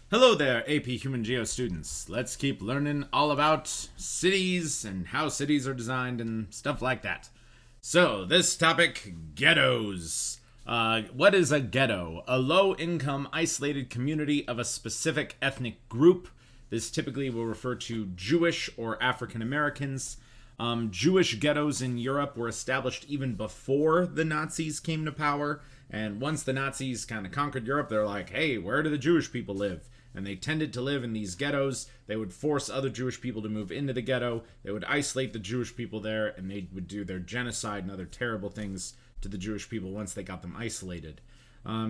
Hello there, AP Human Geo students. Let's keep learning all about cities and how cities are designed and stuff like that. So, this topic, ghettos. What is a ghetto? A low-income, isolated community of a specific ethnic group. This typically will refer to Jewish or African Americans. Jewish ghettos in Europe were established even before the Nazis came to power. And once the Nazis kind of conquered Europe, they're like, hey, where do the Jewish people live? And they tended to live in these ghettos. They would force other Jewish people to move into the ghetto. They would isolate the Jewish people there, and they would do their genocide and other terrible things to the Jewish people once they got them isolated.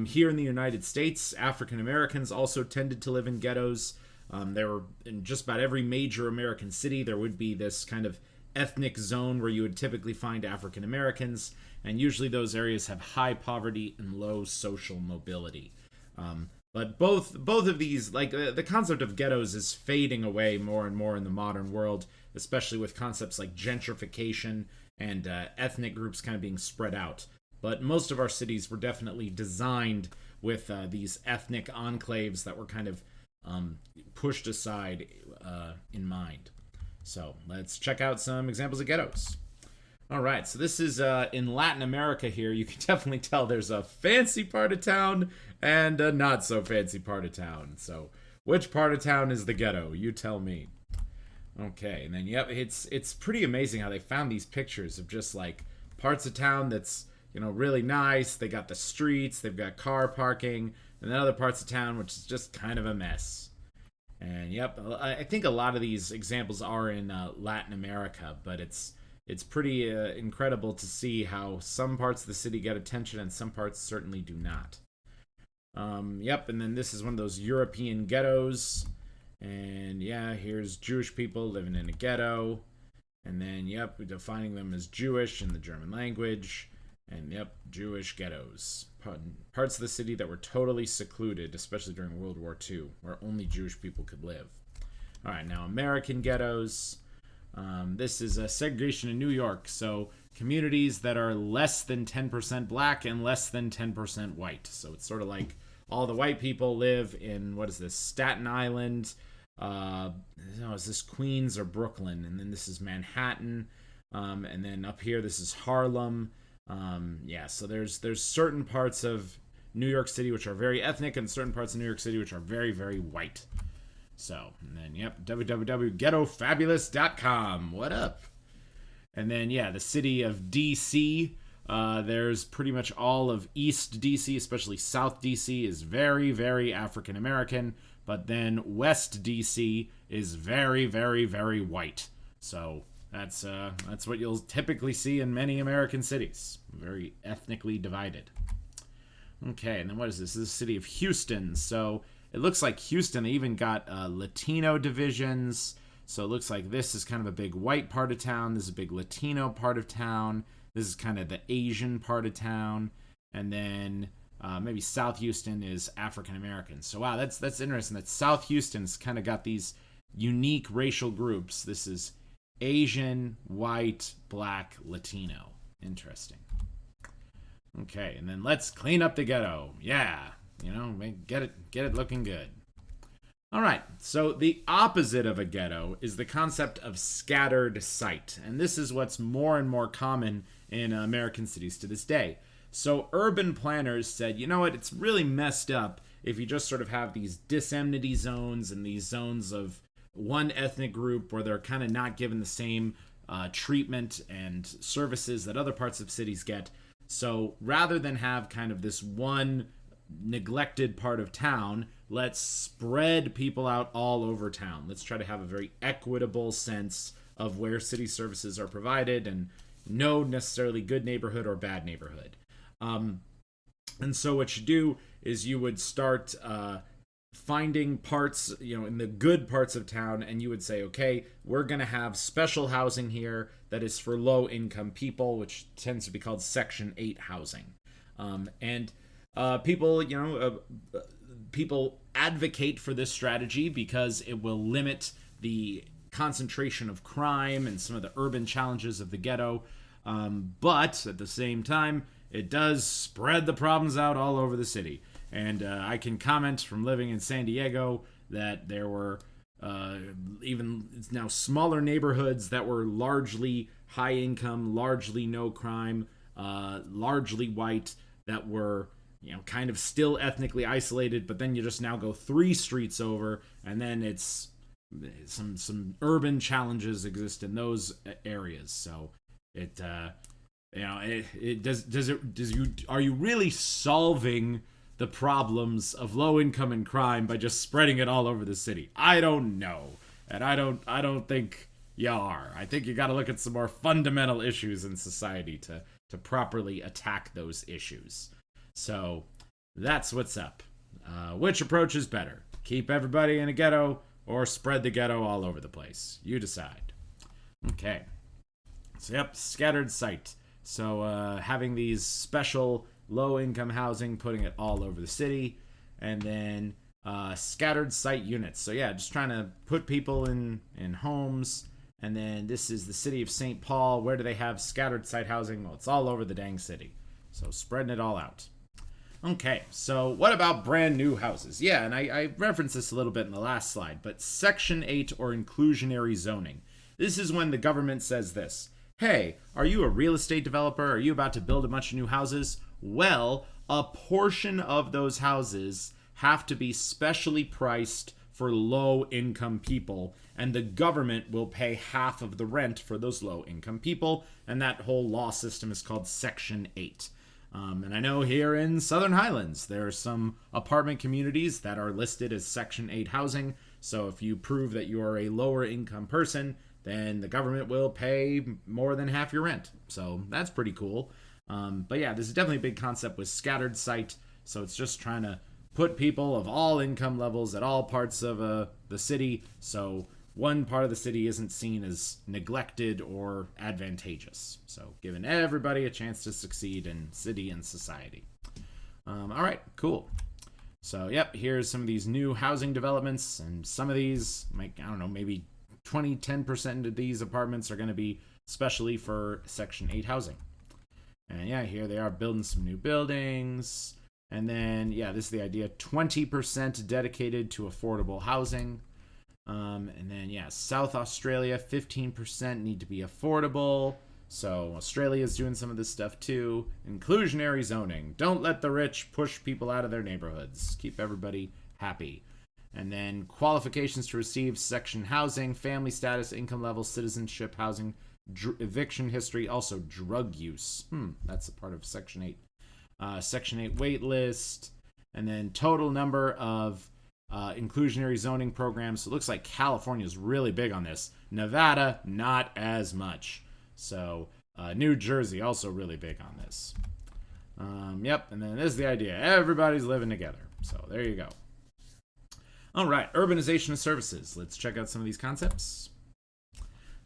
Here in the United States, African Americans also tended to live in ghettos. There were in just about every major American city, there would be this kind of ethnic zone where you would typically find African Americans, and usually those areas have high poverty and low social mobility. But both of these, like the concept of ghettos is fading away more and more in the modern world, especially with concepts like gentrification and ethnic groups kind of being spread out. But most of our cities were definitely designed with these ethnic enclaves that were kind of pushed aside in mind. So let's check out some examples of ghettos. All right, so this is in Latin America here. You can definitely tell there's a fancy part of town and a not so fancy part of town. So which part of town is the ghetto? You tell me. Okay, and then yep, it's pretty amazing how they found these pictures of just like parts of town that's, you know, really nice. They got the streets, they've got car parking, and then other parts of town which is just kind of a mess. And yep, I think a lot of these examples are in Latin America, but it's pretty incredible to see how some parts of the city get attention and some parts certainly do not. Yep, and then this is one of those European ghettos. And yeah, here's Jewish people living in a ghetto. And then, yep, we're defining them as Jewish in the German language. And yep, Jewish ghettos. Parts of the city that were totally secluded, especially during World War II, where only Jewish people could live. All right, now American ghettos. This is a segregation in New York, so communities that are less than 10% black and less than 10% white. So it's sort of like all the white people live in, what is this, Staten Island, is this Queens or Brooklyn? And then this is Manhattan, and then up here this is Harlem. Yeah, so there's certain parts of New York City which are very ethnic and certain parts of New York City which are very, very white. So, and then, yep, www.ghettofabulous.com. What up? And then, yeah, the city of D.C., there's pretty much all of East D.C., especially South D.C., is very, very African-American. But then West D.C. is very, very, very white. So that's what you'll typically see in many American cities. Very ethnically divided. Okay, and then what is this? This is the city of Houston. So it looks like Houston, they even got Latino divisions. So it looks like this is kind of a big white part of town. This is a big Latino part of town. This is kind of the Asian part of town. And then maybe South Houston is African American. So wow, that's interesting that South Houston's kind of got these unique racial groups. This is Asian, white, black, Latino. Interesting. Okay, and then let's clean up the ghetto. Yeah. You know, get it looking good. All right, so the opposite of a ghetto is the concept of scattered site. And this is what's more and more common in American cities to this day. So urban planners said, you know what, it's really messed up if you just sort of have these disemnity zones and these zones of one ethnic group where they're kind of not given the same treatment and services that other parts of cities get. So rather than have kind of this one neglected part of town, let's spread people out all over town. Let's try to have a very equitable sense of where city services are provided and no necessarily good neighborhood or bad neighborhood. And so what you do is you would start finding parts, you know, in the good parts of town, and you would say, okay, we're going to have special housing here that is for low income people, which tends to be called Section 8 housing. People advocate for this strategy because it will limit the concentration of crime and some of the urban challenges of the ghetto. But at the same time, it does spread the problems out all over the city. And I can comment from living in San Diego that there were even now smaller neighborhoods that were largely high income, largely no crime, largely white, that were kind of still ethnically isolated, but then you just now go 3 streets over, and then it's some urban challenges exist in those areas. So it are you really solving the problems of low income and crime by just spreading it all over the city? I don't know, and I don't think you are. I think you got to look at some more fundamental issues in society to properly attack those issues. So that's what's up. Which approach is better? Keep everybody in a ghetto or spread the ghetto all over the place? You decide. Okay. So yep, scattered site. So having these special low-income housing, putting it all over the city, and then scattered site units. So yeah, just trying to put people in homes. And then this is the city of St. Paul. Where do they have scattered site housing? Well, it's all over the dang city. So spreading it all out. Okay, so what about brand new houses? Yeah, and I referenced this a little bit in the last slide, but Section 8 or inclusionary zoning. This is when the government says this. Hey, are you a real estate developer? Are you about to build a bunch of new houses? Well, a portion of those houses have to be specially priced for low-income people, and the government will pay half of the rent for those low-income people, and that whole law system is called Section 8. And I know here in Southern Highlands, there are some apartment communities that are listed as Section 8 housing, so if you prove that you are a lower-income person, then the government will pay more than half your rent. So that's pretty cool. But yeah, this is definitely a big concept with scattered site, so it's just trying to put people of all income levels at all parts of the city, so one part of the city isn't seen as neglected or advantageous. So giving everybody a chance to succeed in city and society. All right, cool. So yep, here's some of these new housing developments, and some of these, like, I don't know, maybe 10% of these apartments are going to be specially for Section 8 housing. And yeah, here they are building some new buildings. And then, yeah, this is the idea, 20% dedicated to affordable housing. And then, yeah, South Australia, 15% need to be affordable. So Australia is doing some of this stuff too. Inclusionary zoning. Don't let the rich push people out of their neighborhoods. Keep everybody happy. And then qualifications to receive section housing, family status, income level, citizenship, housing, eviction history, also drug use. That's a part of Section 8. Section 8 wait list. And then total number of inclusionary zoning programs. So it looks like California is really big on this. Nevada, not as much. So New Jersey, also really big on this. Yep, and then this is the idea. Everybody's living together. So there you go. All right, urbanization of services. Let's check out some of these concepts.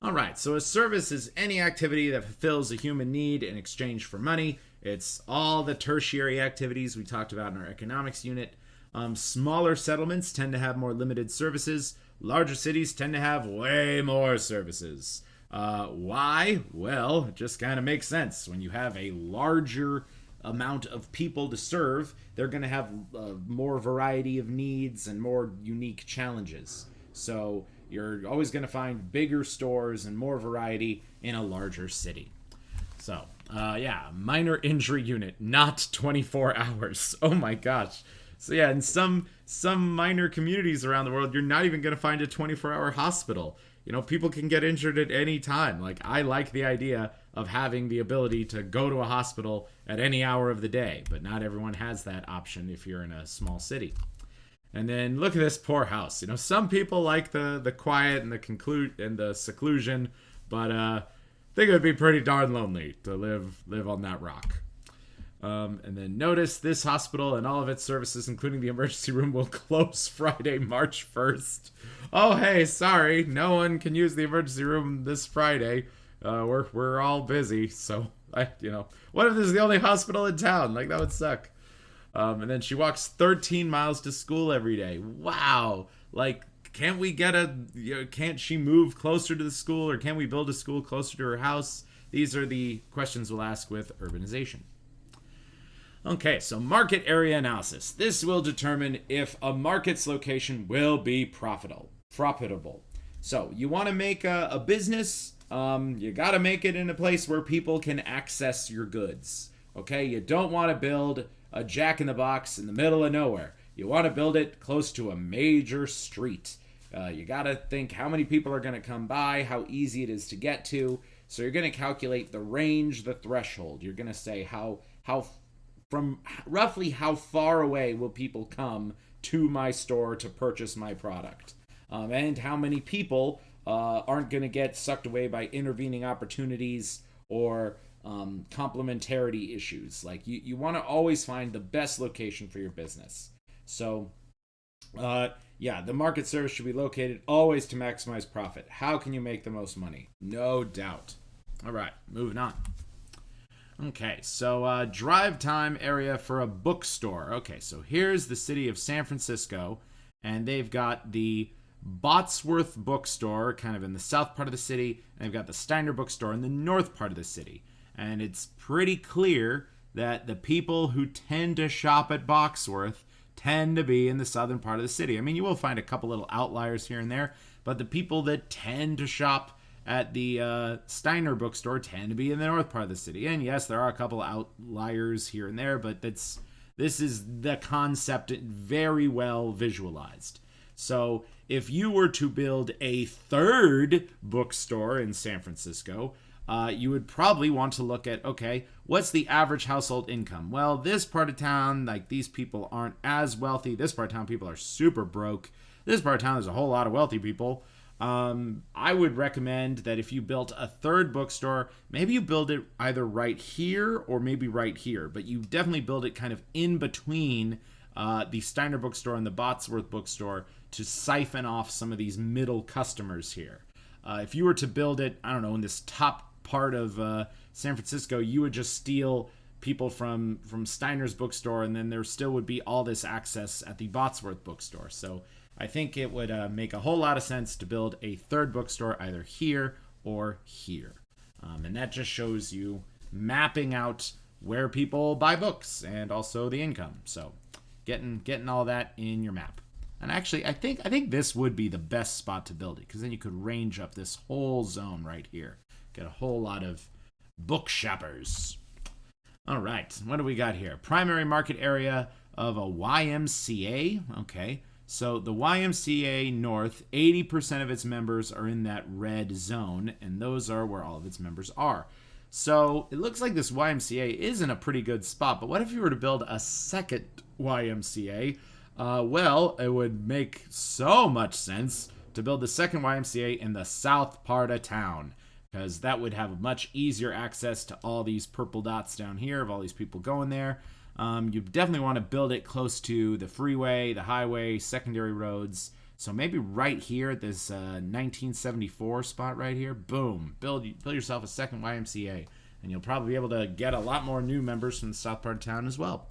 All right, so a service is any activity that fulfills a human need in exchange for money. It's all the tertiary activities we talked about in our economics unit. Smaller settlements tend to have more limited services. Larger cities tend to have way more services. Why? Well, it just kind of makes sense. When you have a larger amount of people to serve, they're going to have more variety of needs and more unique challenges. So you're always going to find bigger stores and more variety in a larger city. So, yeah, minor injury unit, not 24 hours. Oh my gosh. So yeah, in some minor communities around the world, you're not even going to find a 24-hour hospital. You know, people can get injured at any time. Like, I like the idea of having the ability to go to a hospital at any hour of the day, but not everyone has that option if you're in a small city. And then look at this poor house. You know, some people like the quiet and the seclusion, but I think it would be pretty darn lonely to live on that rock. And then notice this hospital and all of its services, including the emergency room, will close Friday, March 1st. Oh, hey, sorry, no one can use the emergency room this Friday. We're all busy. So what if this is the only hospital in town? Like, that would suck. And then she walks 13 miles to school every day. Wow. Like, can't she move closer to the school, or can we build a school closer to her house? These are the questions we'll ask with urbanization. Okay, so market area analysis. This will determine if a market's location will be profitable. So you want to make a business, you got to make it in a place where people can access your goods. Okay, you don't want to build a Jack in the Box in the middle of nowhere. You want to build it close to a major street. You got to think how many people are going to come by, how easy it is to get to. So you're going to calculate the range, the threshold. You're going to say how from roughly how far away will people come to my store to purchase my product, and how many people aren't going to get sucked away by intervening opportunities or complementarity issues. Like you want to always find the best location for your business. So the market service should be located always to maximize profit. How can you make the most money? No doubt. All right, moving on. Okay, so drive time area for a bookstore. Okay, so here's the city of San Francisco, and they've got the Botsworth bookstore kind of in the south part of the city, and they've got the Steiner bookstore in the north part of the city. And it's pretty clear that the people who tend to shop at Botsworth tend to be in the southern part of the city. I mean, you will find a couple little outliers here and there, but the people that tend to shop at the Steiner bookstore tend to be in the north part of the city. And yes, there are a couple outliers here and there, but this is the concept very well visualized. So if you were to build a third bookstore in San Francisco, you would probably want to look at, okay, what's the average household income? Well, this part of town, like these people aren't as wealthy. This part of town, people are super broke. This part of town, there's a whole lot of wealthy people. I would recommend that if you built a third bookstore, maybe you build it either right here or maybe right here, but you definitely build it kind of in between the Steiner bookstore and the Botsworth bookstore to siphon off some of these middle customers here. If you were to build it, I don't know, in this top part of San Francisco, you would just steal people from Steiner's bookstore, and then there still would be all this access at the Botsworth bookstore. So I think it would make a whole lot of sense to build a third bookstore either here or here. And that just shows you mapping out where people buy books and also the income. So getting all that in your map. And actually, I think this would be the best spot to build it, because then you could range up this whole zone right here. Get a whole lot of book shoppers. All right, what do we got here? Primary market area of a YMCA. Okay. So the YMCA North, 80% of its members are in that red zone, and those are where all of its members are. So it looks like this YMCA is in a pretty good spot, but what if you were to build a second YMCA? Well, it would make so much sense to build the second YMCA in the south part of town, because that would have much easier access to all these purple dots down here of all these people going there. You definitely want to build it close to the freeway, the highway, secondary roads. So maybe right here at this 1974 spot right here, boom, build yourself a second YMCA. And you'll probably be able to get a lot more new members from the south part of town as well.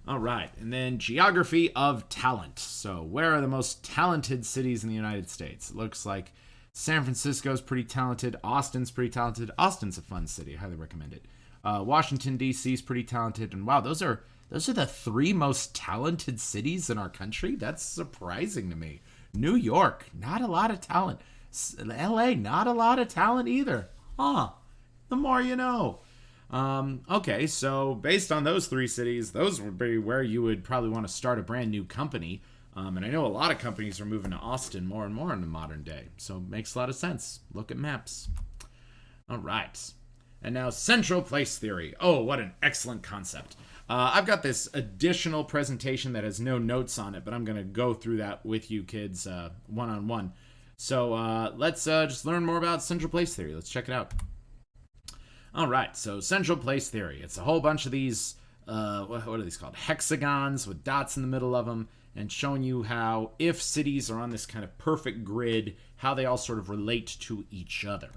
All right, and then geography of talent. So where are the most talented cities in the United States? It looks like San Francisco's pretty talented. Austin's pretty talented. Austin's a fun city. I highly recommend it. Washington, D.C. is pretty talented. And wow, those are the three most talented cities in our country? That's surprising to me. New York, not a lot of talent. L.A., not a lot of talent either. Huh. The more you know. Okay, so based on those three cities, those would be where you would probably want to start a brand new company. And I know a lot of companies are moving to Austin more and more in the modern day. So it makes a lot of sense. Look at maps. All right. And now central place theory. Oh, what an excellent concept. I've got this additional presentation that has no notes on it, but I'm going to go through that with you kids one-on-one. So let's just learn more about central place theory. Let's check it out. All right, so central place theory. It's a whole bunch of these, what are these called? Hexagons with dots in the middle of them, and showing you how, if cities are on this kind of perfect grid, how they all sort of relate to each other.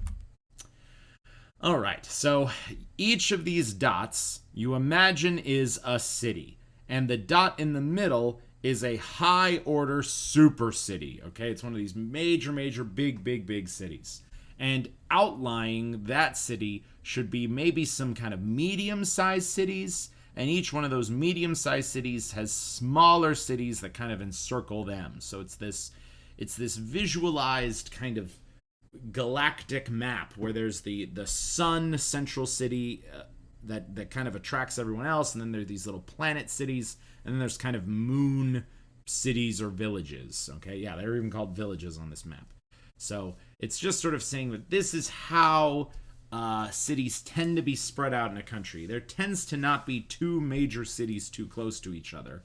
All right, so each of these dots you imagine is a city, and the dot in the middle is a high order super city. Okay, it's one of these major big cities, And outlying that city should be maybe some kind of medium-sized cities, and each one of those medium-sized cities has smaller cities that kind of encircle them. So it's this visualized kind of galactic map where there's the sun central city that kind of attracts everyone else, and then there are these little planet cities, and then there's kind of moon cities or villages. Okay, yeah, they're even called villages on this map. So it's just sort of saying that this is how cities tend to be spread out in a country. There tends to not be two major cities too close to each other,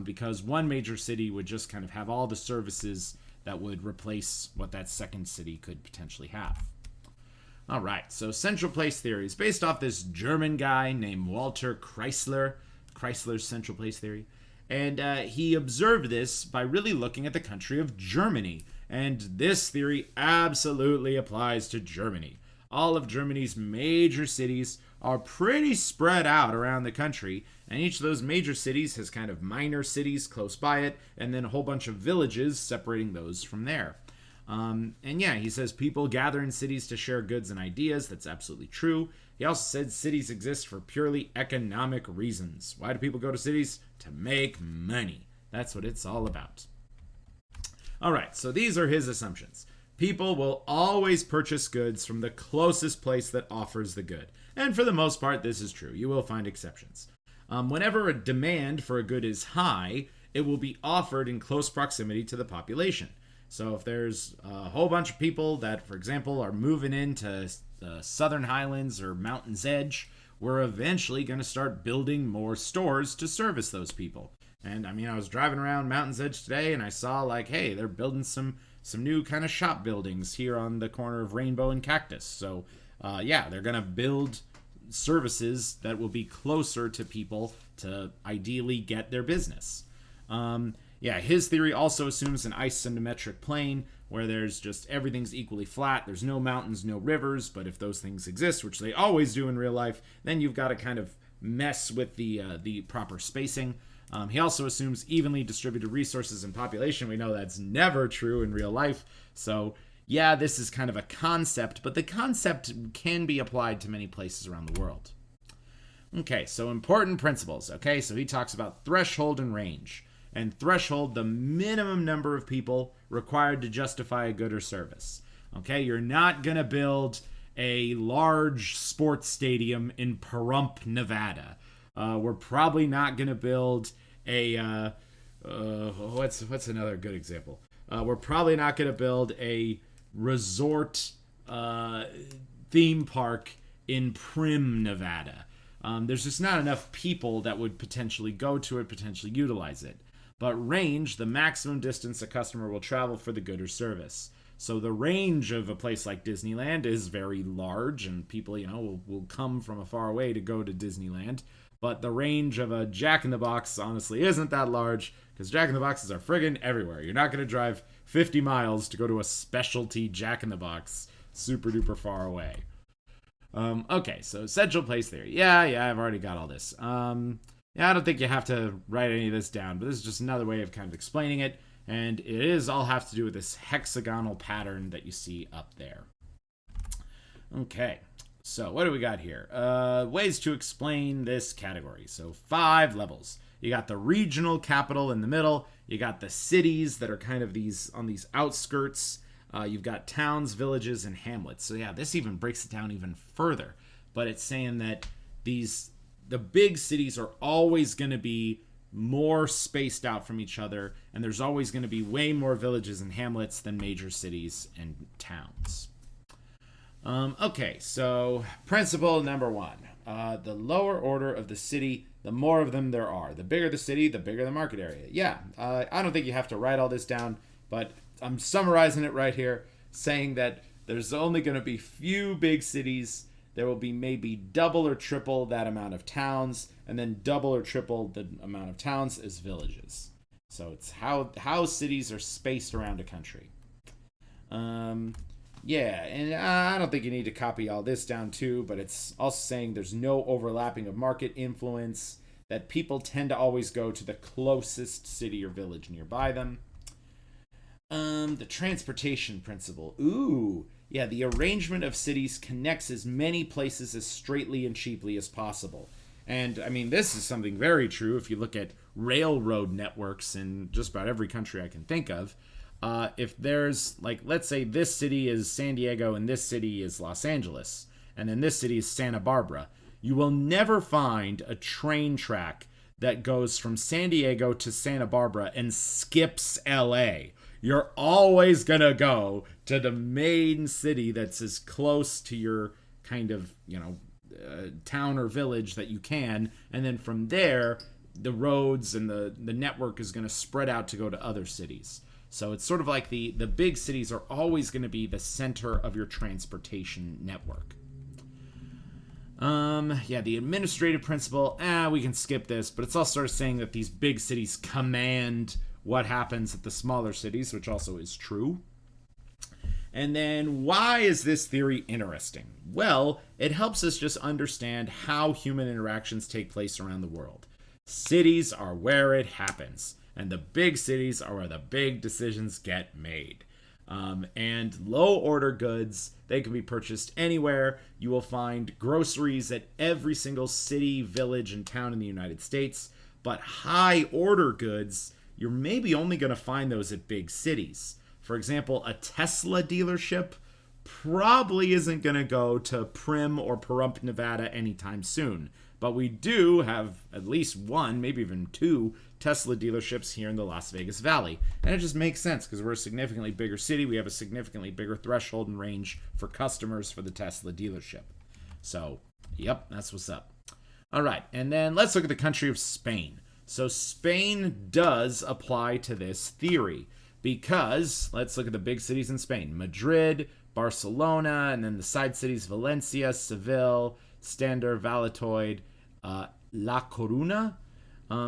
because one major city would just kind of have all the services that would replace what that second city could potentially have. All right, so central place theory is based off this German guy named Walter Chrysler, Chrysler's central place theory. And he observed this by really looking at the country of Germany. And this theory absolutely applies to Germany. All of Germany's major cities are pretty spread out around the country, and each of those major cities has kind of minor cities close by it, and then a whole bunch of villages separating those from there. And yeah, he says people gather in cities to share goods and ideas. That's absolutely true. He also said cities exist for purely economic reasons. Why do people go to cities? To make money. That's what it's all about. All right, so these are his assumptions. People will always purchase goods from the closest place that offers the good. And for the most part, this is true. You will find exceptions. Whenever a demand for a good is high, it will be offered in close proximity to the population. So if there's a whole bunch of people that, for example, are moving into the Southern Highlands or Mountain's Edge, we're eventually going to start building more stores to service those people. And I mean, I was driving around Mountain's Edge today and I saw like, hey, they're building some new kind of shop buildings here on the corner of Rainbow and Cactus. So yeah, they're going to build services that will be closer to people to ideally get their business. Yeah, his theory also assumes an isometric plane where there's just everything's equally flat. There's no mountains, no rivers, but if those things exist, which they always do in real life, then you've got to kind of mess with the proper spacing. He also assumes evenly distributed resources and population. We know that's never true in real life. So yeah, this is kind of a concept, but the concept can be applied to many places around the world. Okay, so important principles. Okay, so he talks about threshold and range. And threshold, the minimum number of people required to justify a good or service. Okay, you're not going to build a large sports stadium in Pahrump, Nevada. We're probably not going to build a, what's another good example? We're probably not going to build a resort theme park in Primm, Nevada. There's just not enough people that would potentially go to it, potentially utilize it. But range, the maximum distance a customer will travel for the good or service. So the range of a place like Disneyland is very large, and people, will come from a far away to go to Disneyland. But the range of a Jack in the Box, honestly, isn't that large, because Jack in the Boxes are friggin' everywhere. You're not going to drive 50 miles to go to a specialty Jack in the Box super duper far away. Okay, so central place theory. Yeah, I've already got all this. Yeah, I don't think you have to write any of this down, but this is just another way of kind of explaining it, and it is all have to do with this hexagonal pattern that you see up there. Okay, so what do we got here? Ways to explain this category. So 5 levels. You got the regional capital in the middle. You got the cities that are kind of on these outskirts. You've got towns, villages, and hamlets. So yeah, this even breaks it down even further. But it's saying that the big cities are always going to be more spaced out from each other, and there's always going to be way more villages and hamlets than major cities and towns. Okay, so principle number 1. The lower order of the city, the more of them there are. The bigger the city, the bigger the market area. Yeah, I don't think you have to write all this down, but I'm summarizing it right here, saying that there's only going to be few big cities. There will be maybe double or triple that amount of towns, and then double or triple the amount of towns as villages. So it's how cities are spaced around a country. Yeah, and I don't think you need to copy all this down too, but it's also saying there's no overlapping of market influence, that people tend to always go to the closest city or village nearby them. The transportation principle. Ooh, Yeah, the arrangement of cities connects as many places as straightly and cheaply as possible. And I mean, this is something very true if you look at railroad networks in just about every country I can think of. If there's, like, let's say this city is San Diego and this city is Los Angeles, and then this city is Santa Barbara, you will never find a train track that goes from San Diego to Santa Barbara and skips LA. You're always going to go to the main city that's as close to your kind of, town or village that you can. And then from there, the roads and the network is going to spread out to go to other cities. So it's sort of like the big cities are always going to be the center of your transportation network. The administrative principle, we can skip this, but it's all sort of saying that these big cities command what happens at the smaller cities, which also is true. And then, why is this theory interesting? Well, it helps us just understand how human interactions take place around the world. Cities are where it happens, and the big cities are where the big decisions get made. And low-order goods, they can be purchased anywhere. You will find groceries at every single city, village, and town in the United States. But high-order goods, you're maybe only going to find those at big cities. For example, a Tesla dealership probably isn't going to go to Primm or Pahrump, Nevada anytime soon. But we do have at least one, maybe even two, Tesla dealerships here in the Las Vegas Valley. And it just makes sense because we're a significantly bigger city. We have a significantly bigger threshold and range for customers for the Tesla dealership. So, yep, that's what's up. All right, and then let's look at the country of Spain. So Spain does apply to this theory because let's look at the big cities in Spain. Madrid, Barcelona, and then the side cities Valencia, Seville, Stander, Valladolid, La Coruna.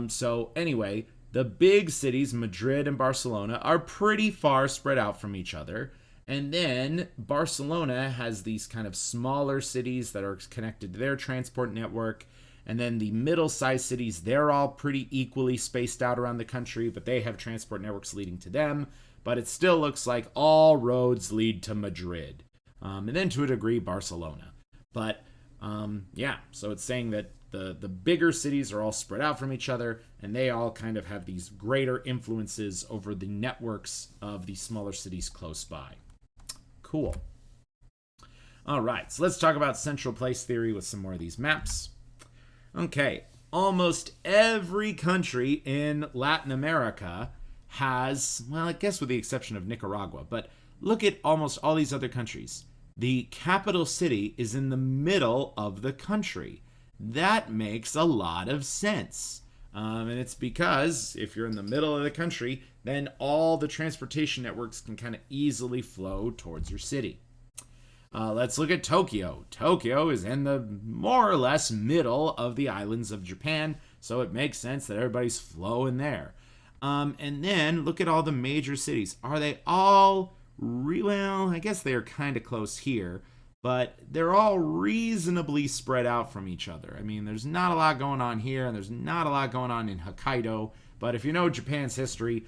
So anyway, the big cities, Madrid and Barcelona, are pretty far spread out from each other. And then Barcelona has these kind of smaller cities that are connected to their transport network. And then the middle-sized cities, they're all pretty equally spaced out around the country, but they have transport networks leading to them. But it still looks like all roads lead to Madrid. And then to a degree, Barcelona. But so it's saying that the bigger cities are all spread out from each other, and they all kind of have these greater influences over the networks of the smaller cities close by. Cool. All right, so let's talk about central place theory with some more of these maps. Okay, almost every country in Latin America has, well, I guess with the exception of Nicaragua, but look at almost all these other countries. The capital city is in the middle of the country. That makes a lot of sense. And it's because if you're in the middle of the country, then all the transportation networks can kind of easily flow towards your city. Let's look at Tokyo. Tokyo is in the more or less middle of the islands of Japan, so it makes sense that everybody's flowing there. And then look at all the major cities. Are they all well, I guess they are kind of close here, but they're all reasonably spread out from each other. I mean, there's not a lot going on here, and there's not a lot going on in Hokkaido, but if you know Japan's history,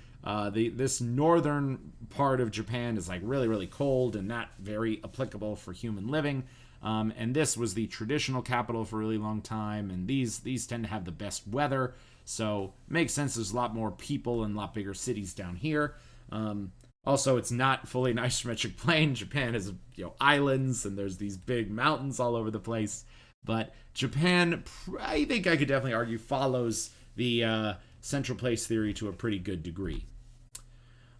this northern part of Japan is like really, really cold and not very applicable for human living. And this was the traditional capital for a really long time, and these tend to have the best weather, so it makes sense there's a lot more people and a lot bigger cities down here. Also, it's not fully an isometric plane. Japan has, islands, and there's these big mountains all over the place. But Japan, I think I could definitely argue, follows the central place theory to a pretty good degree.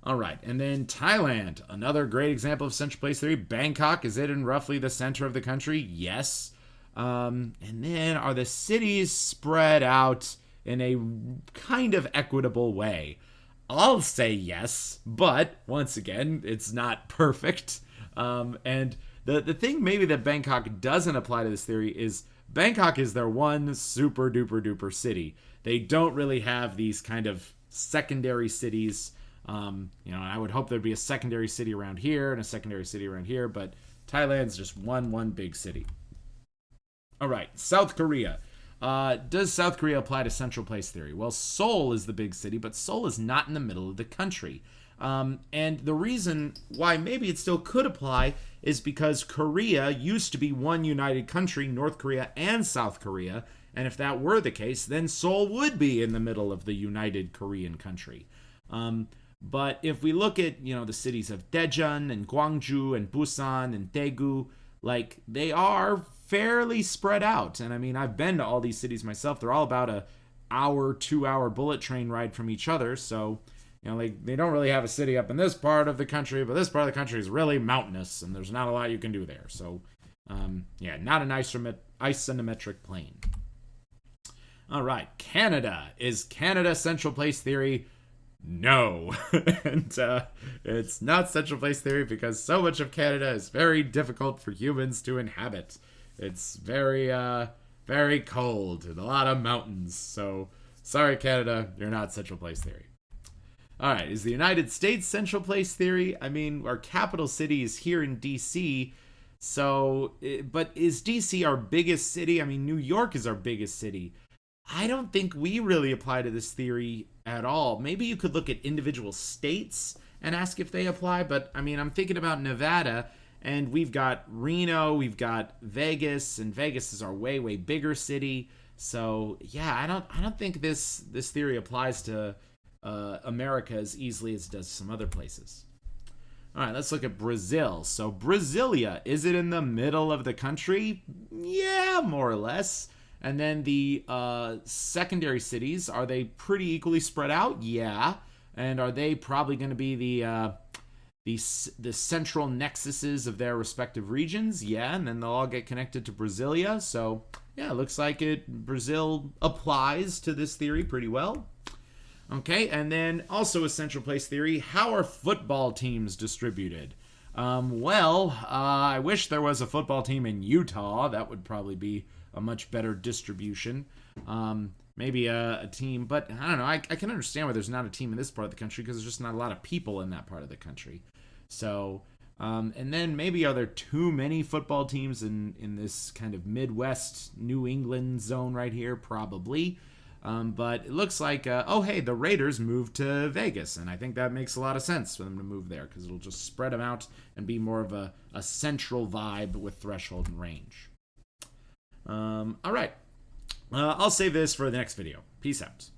All right, and then Thailand, another great example of central place theory. Bangkok, is it in roughly the center of the country? Yes. And then are the cities spread out in a kind of equitable way? I'll say yes, but once again, it's not perfect. And the thing maybe that Bangkok doesn't apply to this theory is Bangkok is their one super duper duper city. They don't really have these kind of secondary cities. I would hope there'd be a secondary city around here and a secondary city around here, but Thailand's just one big city. All right, South Korea. Does South Korea apply to central place theory? Well, Seoul is the big city, but Seoul is not in the middle of the country. And the reason why maybe it still could apply is because Korea used to be one united country, North Korea and South Korea. And if that were the case, then Seoul would be in the middle of the united Korean country. But if we look at, the cities of Daejeon and Gwangju and Busan and Daegu, like, they are fairly spread out. And I mean, I've been to all these cities myself. They're all about a hour, 2 hour bullet train ride from each other. So, like, they don't really have a city up in this part of the country, but this part of the country is really mountainous and there's not a lot you can do there. So, not an isometric plane. All right, Canada. Is Canada central place theory? No. And it's not central place theory because so much of Canada is very difficult for humans to inhabit. It's very, very cold and a lot of mountains. So, sorry, Canada, you're not central place theory. All right, is the United States central place theory? I mean, our capital city is here in D.C., so, but is D.C. our biggest city? I mean, New York is our biggest city. I don't think we really apply to this theory at all. Maybe you could look at individual states and ask if they apply, but I mean, I'm thinking about Nevada, and we've got Reno, we've got Vegas, and Vegas is our way, way bigger city. So, yeah, I don't think this theory applies to America as easily as it does some other places. All right, let's look at Brazil. So, Brasilia, is it in the middle of the country? Yeah, more or less. And then the secondary cities, are they pretty equally spread out? Yeah. And are they probably going to be the central nexuses of their respective regions? Yeah. And then they'll all get connected to Brasilia. So, yeah, it looks like Brazil applies to this theory pretty well. Okay, and then also a central place theory, how are football teams distributed? I wish there was a football team in Utah. That would probably be a much better distribution. Maybe a team, but I don't know. I can understand why there's not a team in this part of the country because there's just not a lot of people in that part of the country. So, and then maybe are there too many football teams in this kind of Midwest New England zone right here? Probably. But it looks like, the Raiders moved to Vegas, and I think that makes a lot of sense for them to move there because it'll just spread them out and be more of a central vibe with threshold and range. All right. I'll save this for the next video. Peace out.